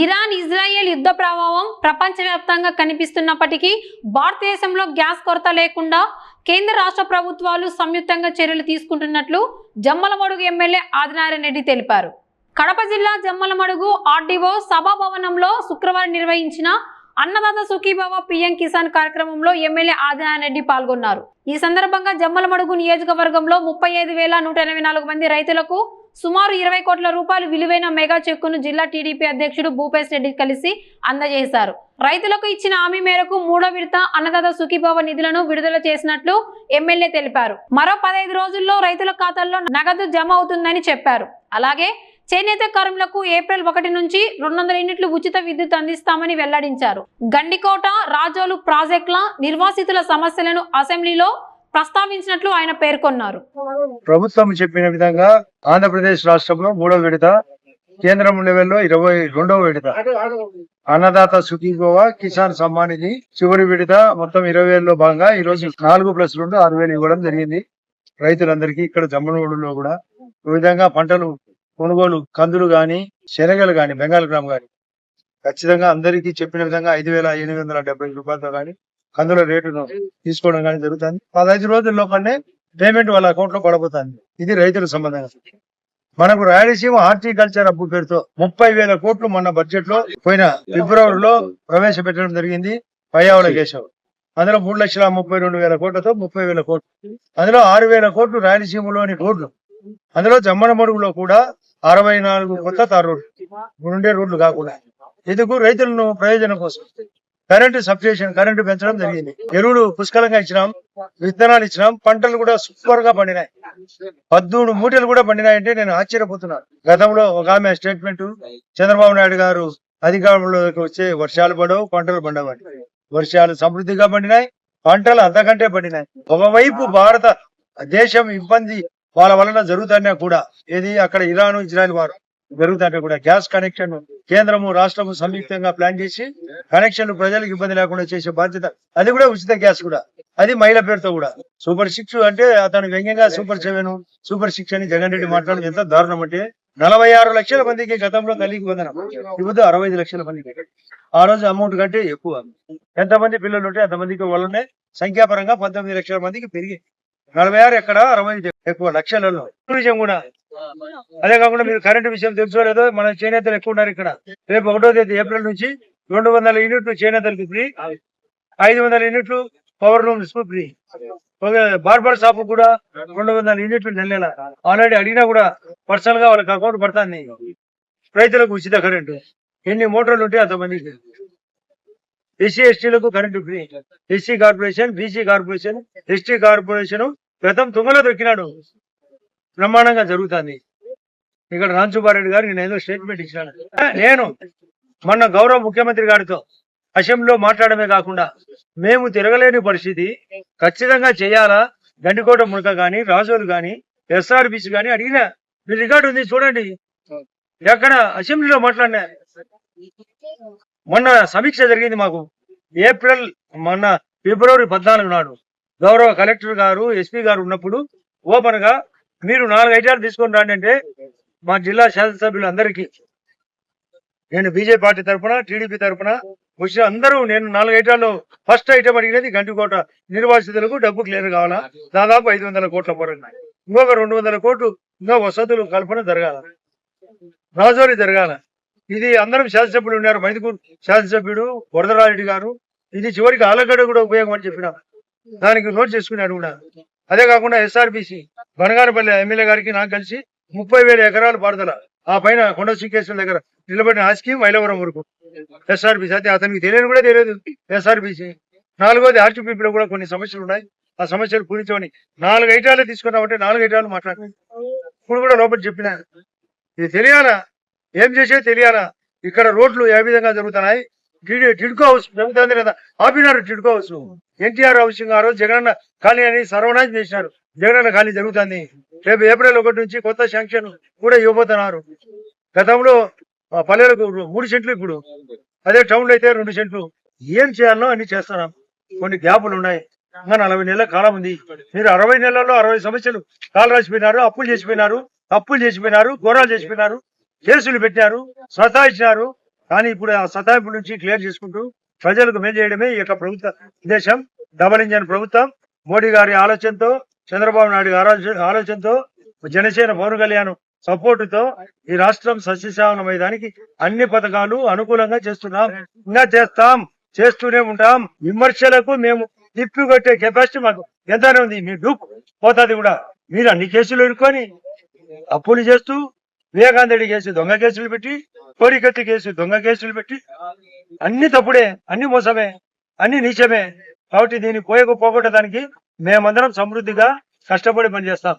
Iran Israel యుద్ధ ప్రభావం ప్రపంచవ్యాప్తంగా కనిపిస్తున్నప్పటికీ భారతదేశంలో గ్యాస్ కొరత లేకుండా కేంద్ర రాష్ట్ర ప్రభుత్వాలు సంయుక్తంగా చర్యలు తీసుకుంటున్నట్లు జమ్మలమడుగు ఎమ్మెల్యే ఆదినారాయణ రెడ్డి తెలిపారు. కడప జిల్లా జమ్మలమడుగు ఆర్డీఓ సభాభవనంలో శుక్రవారం నిర్వహించిన అన్నదాత సుఖీభవ పీఎం కిసాన్ కార్యక్రమంలో ఎమ్మెల్యే ఆదినారాయణ రెడ్డి పాల్గొన్నారు. ఈ సందర్భంగా జమ్మలమడుగు నియోజకవర్గంలో 35,184 మంది రైతులకు సుమారు 20 కోట్ల రూపాయలు విలువైన మెగా చెక్కును జిల్లా టీడీపీ అధ్యక్షుడు భూపేశ్ రెడ్డి కలిసి అందజేశారు. రైతులకు ఇచ్చిన హామీ మేరకు 3వ విడత అన్నదాత సుఖీభవ నిధులను విడుదల చేసినట్లు ఎమ్మెల్యే తెలిపారు. మరో 15 రోజుల్లో రైతుల ఖాతాల్లో నగదు జమ అవుతుందని చెప్పారు. అలాగే చేనేత కార్మికులకు ఏప్రిల్ 1 నుంచి 200 యూనిట్లు ఉచిత విద్యుత్ అందిస్తామని వెల్లడించారు. గండికోట రాజోలు ప్రాజెక్టుల నిర్వాసితుల సమస్యలను అసెంబ్లీలో ప్రస్తావించినట్లు ఆయన పేర్కొన్నారు. ప్రభుత్వం చెప్పిన విధంగా ఆంధ్రప్రదేశ్ రాష్ట్రంలో 3వ విడత, కేంద్రం లెవెల్లో 22వ విడత అన్నదాత సుఖీభవ కిసాన్ సమ్మాన్ నిధి చివరి విడత మొత్తం 20,000లో భాగంగా ఈ రోజు 4+2 6,000 ఇవ్వడం జరిగింది రైతులందరికీ. ఇక్కడ జమ్మలమడుగులో కూడా ఈ విధంగా పంటలు కొనుగోలు కందులు గాని శనగలు గాని బెంగాల్ గ్రామ్ గాని ఖచ్చితంగా అందరికీ చెప్పిన విధంగా 5,870 రూపాయలతో గాని కందుల రేటును తీసుకోవడం కానీ జరుగుతుంది. 15 రోజుల్లో కన్నా పేమెంట్ వాళ్ళ అకౌంట్ లో పడబోతుంది. ఇది రైతుల సంబంధంగా. మనకు రాయలసీమ హార్టికల్చర్ అప్పు పేరుతో 30,000 కోట్లు మొన్న బడ్జెట్ లో పోయిన ఫిబ్రవరిలో ప్రవేశపెట్టడం జరిగింది. పయ్యావుల కేశవ్ అందులో 3,32,000 కోట్లతో 30,000 కోట్లు, అందులో 6,000 కోట్లు రాయలసీమలోని రోడ్లు, అందులో జమ్మలమడుగులో కూడా 64 కొత్త తార్ రోడ్లు, ఉండే రోడ్లు కాకుండా ఎందుకు రైతులను ప్రయోజనం కోసం కరెంటు సబ్స్టేషన్ కరెంటు పెంచడం జరిగింది. ఎరువులు పుష్కలంగా ఇచ్చినాం, విత్తనాలు ఇచ్చినాం, పంటలు కూడా సూపర్ గా పండినాయి. 13 మూటలు కూడా పండినాయంటే నేను ఆశ్చర్యపోతున్నాను. గతంలో ఒక ఆమె స్టేట్మెంట్, చంద్రబాబు నాయుడు గారు అధికారంలోకి వచ్చే వర్షాలు పడవు, పంటలు పండవని. వర్షాలు సమృద్ధిగా పండినాయి, పంటలు అంతకంటే పండినాయి. ఒకవైపు భారత దేశం ఇబ్బంది వాళ్ళ వలన జరుగుతున్నా కూడా ఏది అక్కడ ఇరాన్ ఇజ్రాయెల్ వారు జరుగుతుంటే కూడా గ్యాస్ కనెక్షన్ కేంద్రము రాష్ట్రము సంయుక్తంగా ప్లాన్ చేసి కనెక్షన్లు ప్రజలకు ఇబ్బంది లేకుండా చేసే బాధ్యత, అది కూడా ఉచిత గ్యాస్ కూడా, అది మహిళ పేరుతో కూడా. సూపర్ 6 అంటే అతను వ్యంగ్యంగా సూపర్ 7 సూపర్ 6 అని జగన్ రెడ్డి మాట్లాడడం ఎంత దారుణం అంటే 46 లక్షల మందికి గతంలో కలిగి పొందడం, ఇప్పుడు 65 లక్షల మందికి. ఆ రోజు అమౌంట్ కంటే ఎక్కువ. ఎంతమంది పిల్లలు ఉంటే అంతమందికి వల్లనే సంఖ్యాపరంగా 19 లక్షల మందికి పెరిగి 46 ఎక్కడ 60 ఎక్కువ లక్షలలో. విషయం కూడా అదే కాకుండా మీరు కరెంటు విషయం తెలుసుకోలేదో, మన చేనేతలు ఎక్కువ ఉన్నారు ఇక్కడ. రేపు 1వ తేదీ ఏప్రిల్ నుంచి 200 యూనిట్లు చేనేతలకు ఫ్రీ, 500 యూనిట్లు power looms free. Barber shop కూడా 200 యూనిట్లు నెల ఆల్రెడీ అడిగినా కూడా పర్సనల్ గా వాళ్ళకి అకౌంట్ పడుతుంది. రైతులకు ఉచిత కరెంటు, ఎన్ని మోటార్లు ఉంటే అంతమందికి. ఎస్సీ ఎస్టీలకు current free. SC corporation, BC corporation, ST corporation గతం తుంగలో దొరికినాడు. బ్రహ్మాండంగా జరుగుతుంది. ఇక్కడ రాంచుబారెడ్డి గారు నేను ఏదో స్టేట్మెంట్ ఇచ్చినాను. నేను మొన్న గౌరవ ముఖ్యమంత్రి గారితో అసెంబ్లీలో మాట్లాడమే కాకుండా మేము తిరగలేని పరిస్థితి ఖచ్చితంగా చేయాలా, గండికోట మునక గాని రాజోలు గాని ఎస్ఆర్బిసి గాని అడిగినా. మీ రికార్డు ఉంది చూడండి. ఎక్కడ అసెంబ్లీలో మాట్లాడినా. మొన్న సమీక్ష జరిగింది మాకు మొన్న ఫిబ్రవరి 14 నాడు గౌరవ కలెక్టర్ గారు ఎస్పీ గారు ఉన్నప్పుడు ఓపెన్ గా మీరు 4 ఐటాలు తీసుకొని రాండి అంటే మా జిల్లా శాసనసభ్యులు అందరికీ, నేను బీజేపీ పార్టీ తరఫున టీడీపీ తరఫున వచ్చిన అందరూ, నేను 4 ఐటాల్లో ఫస్ట్ ఐటమ్ అడిగినది గండికోట నిర్వాసితులకు డబ్బు క్లియర్ కావాలా, దాదాపు 500 కోట్ల పరంగా, ఇంకొక 200 కోట్లు ఇంకా వసతులు కల్పన జరగాల, రాజోరి జరగాల. ఇది అందరం శాసనసభ్యులు ఉన్నారు. మైదుకూరు శాసనసభ్యుడు వరదరారెడ్డి గారు ఇది చివరికి ఆలగడ్డ కూడా ఉపయోగం అని చెప్పిన దానికి నోట్ చేసుకున్నాడు కూడా. అదే కాకుండా ఎస్ఆర్బిసి బనగానపల్లి ఎమ్మెల్యే గారికి నాకు కలిసి 30,000 ఎకరాలు పారుదల, ఆ పైన కొండ శ్రీకేశ్వర దగ్గర నిలబడిన ఆ స్కీమ్ మైలవరం వరకు ఎస్ఆర్బిసి. అయితే అతనికి తెలియని కూడా తెలియదు ఎస్ఆర్బిసి. 4వది ఆర్టీపీలో కూడా కొన్ని సమస్యలు ఉన్నాయి. ఆ సమస్యలు పూరించమని 4 ఐటాలు తీసుకున్నామంటే 4 ఐటాలు మాట్లాడారు. ఇప్పుడు కూడా లోపల చెప్పిన ఇది తెలియాలా, ఏం చేసే తెలియాలా. ఇక్కడ రోడ్లు ఏ విధంగా జరుగుతున్నాయి. టిడ్కో హౌస్ జరుగుతుంది కదా, ఆపినారు టిడ్కో హౌస్. ఎన్టీఆర్ హౌసింగ్ ఆ రోజు జగనన్న ఖాళీ అని సర్వనాశం చేసినారు. జగనన్న ఖాళీ జరుగుతుంది. రేపు ఏప్రిల్ 1 నుంచి కొత్త శాంక్షన్ కూడా ఇవ్వబోతున్నారు. గతంలో పల్లెలకు 3 సెంట్లు, ఇప్పుడు అదే టౌన్ లో అయితే 2 సెంట్లు. ఏం చేయాలో అన్ని చేస్తున్నాం. కొన్ని గ్యాపులు ఉన్నాయి. ఇంకా 40 నెలల కాలం ఉంది. మీరు 60 నెలల్లో 60 సమస్యలు కాలు రాసిపోయినారు, అప్పులు చేసిపోయినారు, ఘోరాలు చేసిపోయినారు, కేసులు పెట్టారు, సతాయించినారు. కానీ ఇప్పుడు ఆ సతాయింపు నుంచి క్లియర్ చేసుకుంటూ ప్రజలకు మేలు చేయడమే ఈ యొక్క ప్రభుత్వ ఉద్దేశం. డబల్ ఇంజన్ ప్రభుత్వం మోడీ గారి ఆలోచనతో, చంద్రబాబు నాయుడు గారి ఆలోచనతో, జనసేన పవన్ కళ్యాణ్ సపోర్టుతో ఈ రాష్ట్రం సస్యశ్యామలమయ్యేదానికి అన్ని పథకాలు అనుకూలంగా చేస్తున్నాం. ఇంకా చేస్తాం, చేస్తూనే ఉంటాం. విమర్శలకు మేము తిప్పికొట్టే కెపాసిటీ మాకు ఎంతనే ఉంది. మీ డూప్ పోతుంది కూడా. మీరు అన్ని కేసులు ఎదుర్కొని అప్పులు చేస్తూ, వివేకానంద రెడ్డి కేసు దొంగ కేసులు పెట్టి, కోడికత్తి కేసు దొంగ కేసులు పెట్టి, అన్ని తప్పుడే, అన్ని మోసమే, అన్ని నీచమే. కాబట్టి దీన్ని పోగొట్టడానికి మేమందరం సమృద్ధిగా కష్టపడి పనిచేస్తాం.